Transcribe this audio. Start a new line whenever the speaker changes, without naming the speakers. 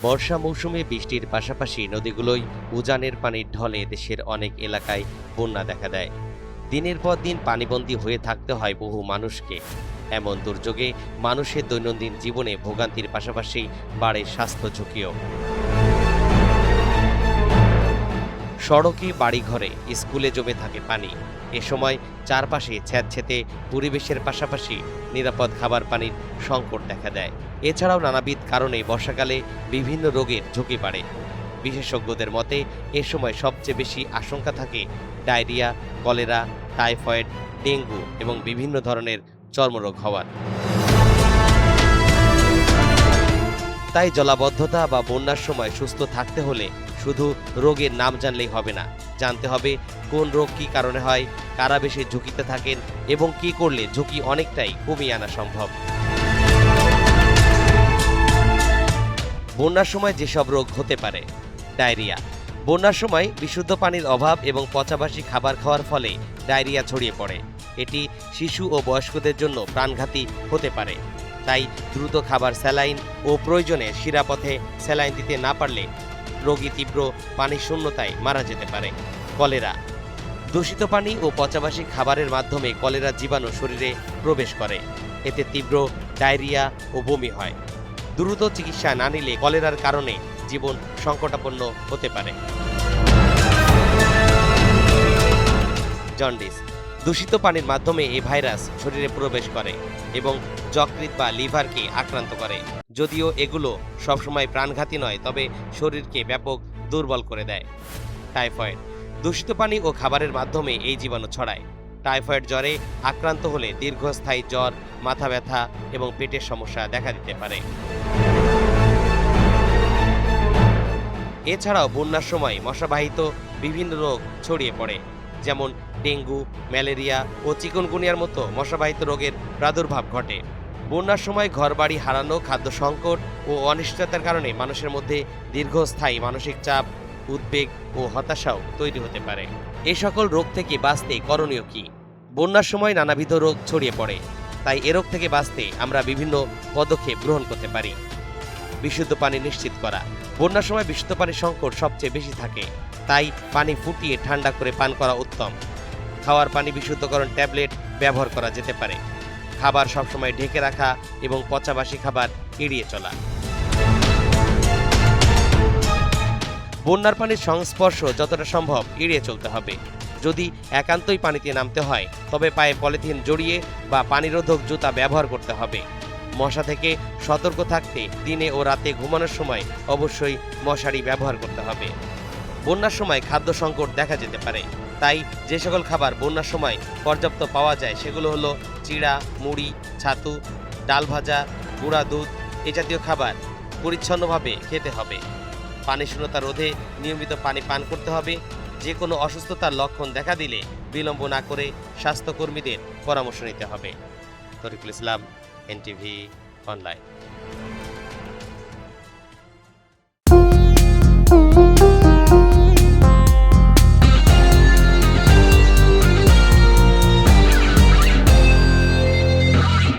বর্ষা মৌসুমে বৃষ্টির পাশাপাশি নদীগুলোয় উজানের পানির ঢলে দেশের অনেক এলাকায় বন্যা দেখা দেয়। দিনের পর দিন পানিবন্দী হয়ে থাকতে হয় বহু মানুষকে। এমন দুর্যোগে মানুষের দৈনন্দিন জীবনে ভোগান্তির পাশাপাশি বাড়ে স্বাস্থ্য ঝুঁকিও। সড়কে, বাড়িঘরে, স্কুলে জমে থাকে পানি। এ সময় চারপাশে স্যাঁতসেঁতে পরিবেশের পাশাপাশি নিরাপদ খাবার পানির সংকট দেখা দেয়। এছাড়াও নানাবিধ কারণে বর্ষাকালে বিভিন্ন রোগের ঝুঁকি বাড়ে। বিশেষজ্ঞদের মতে এ সময় সবচেয়ে বেশি আশঙ্কা থাকে ডায়রিয়া, কলেরা, টাইফয়েড, ডেঙ্গু এবং বিভিন্ন ধরনের চর্মরোগ হওয়ার। তাই জলাবদ্ধতা বা বন্যার সময় সুস্থ থাকতে হলে শুধু রোগের নাম জানলেই হবে না, জানতে হবে কোন রোগ কী কারণে হয়, কারা বেশি ঝুঁকিতে থাকেন এবং কী করলে ঝুঁকি অনেকটাই কমিয়ে আনা সম্ভব। বন্যার সময় যেসব রোগ হতে পারে। ডায়রিয়া। বন্যার সময় বিশুদ্ধ পানির অভাব এবং পচাবাসি খাবার খাওয়ার ফলে ডায়রিয়া ছড়িয়ে পড়ে। এটি শিশু ও বয়স্কদের জন্য প্রাণঘাতী হতে পারে। তাই দ্রুত খাবার, স্যালাইন ও প্রয়োজনে শিরাপথে স্যালাইন দিতে না পারলে রোগী তীব্র পানি শূন্যতায় মারা যেতে পারে। কলেরা। দূষিত পানি ও পচাবাসি খাবারের মাধ্যমে কলেরা জীবাণু শরীরে প্রবেশ করে। এতে তীব্র ডায়রিয়া ও বমি হয়। দ্রুত চিকিৎসা না নিলে কলেরার কারণে জীবন সংকটাপন্ন হতে পারে। জন্ডিস। দূষিত পানির মাধ্যমে এই ভাইরাস শরীরে প্রবেশ করে এবং যকৃৎ বা লিভারকে আক্রান্ত করে। যদিও এগুলো সবসময় প্রাণঘাতী নয়, তবে শরীরকে ব্যাপক দুর্বল করে দেয়। টাইফয়েড। দূষিত পানি ও খাবারের মাধ্যমে এই জীবাণু ছড়ায়। টাইফয়েড জ্বরে আক্রান্ত হলে দীর্ঘস্থায়ী জ্বর, মাথা ব্যথা এবং পেটের সমস্যা দেখা দিতে পারে। এছাড়াও বন্যার সময় মশাবাহিত বিভিন্ন রোগ ছড়িয়ে পড়ে, যেমন ডেঙ্গু, ম্যালেরিয়া ও চিকুনগুনিয়ার মতো মশাবাহিত রোগের প্রাদুর্ভাব ঘটে। বন্যার সময় ঘরবাড়ি হারানো, খাদ্য সংকট ও অনিশ্চয়তার কারণে মানুষের মধ্যে দীর্ঘস্থায়ী মানসিক চাপ, উদ্বেগ ও হতাশাও তৈরি হতে পারে। এ সকল রোগ থেকে বাঁচতে করণীয় কি? বন্যার সময় নানাবিধ রোগ ছড়িয়ে পড়ে, তাই এ রোগ থেকে বাঁচতে আমরা বিভিন্ন পদক্ষেপ গ্রহণ করতে পারি। বিশুদ্ধ পানি নিশ্চিত করা। বন্যার সময় বিশুদ্ধ পানির সংকট সবচেয়ে বেশি থাকে, তাই পানি ফুটিয়ে ঠান্ডা করে পান করা উত্তম। খাওয়ার পানি বিশুদ্ধকরণ ট্যাবলেট ব্যবহার করা যেতে পারে। খাবার সবসময় ঢেকে রাখা এবং পচাবাসি খাবার এড়িয়ে চলা। বন্যার পানির সংস্পর্শ যতটা সম্ভব এড়িয়ে চলতে হবে। যদি একান্তই পানিতে নামতে হয় তবে পায়ে পলিথিন জড়িয়ে বা পানিরোধক জুতা ব্যবহার করতে হবে। মশা থেকে সতর্ক থাকতে দিনে ও রাতে ঘুমানোর সময় অবশ্যই মশারি ব্যবহার করতে হবে। বন্যার সময় খাদ্য সংকট দেখা যেতে পারে, তাই যে সকল খাবার বন্যার সময় পর্যাপ্ত পাওয়া যায় সেগুলো হলো চিড়া, মুড়ি, ছাতু, ডাল ভাজা, গুঁড়া দুধ এ জাতীয় খাবার পরিচ্ছন্নভাবে খেতে হবে। পানি শূন্যতা রোধে নিয়মিত পানি পান করতে হবে। যে কোনো অসুস্থতার লক্ষণ দেখা দিলে বিলম্ব না করে স্বাস্থ্যকর্মীদের পরামর্শ নিতে হবে। তরিকুল ইসলাম, NTV অনলাইন।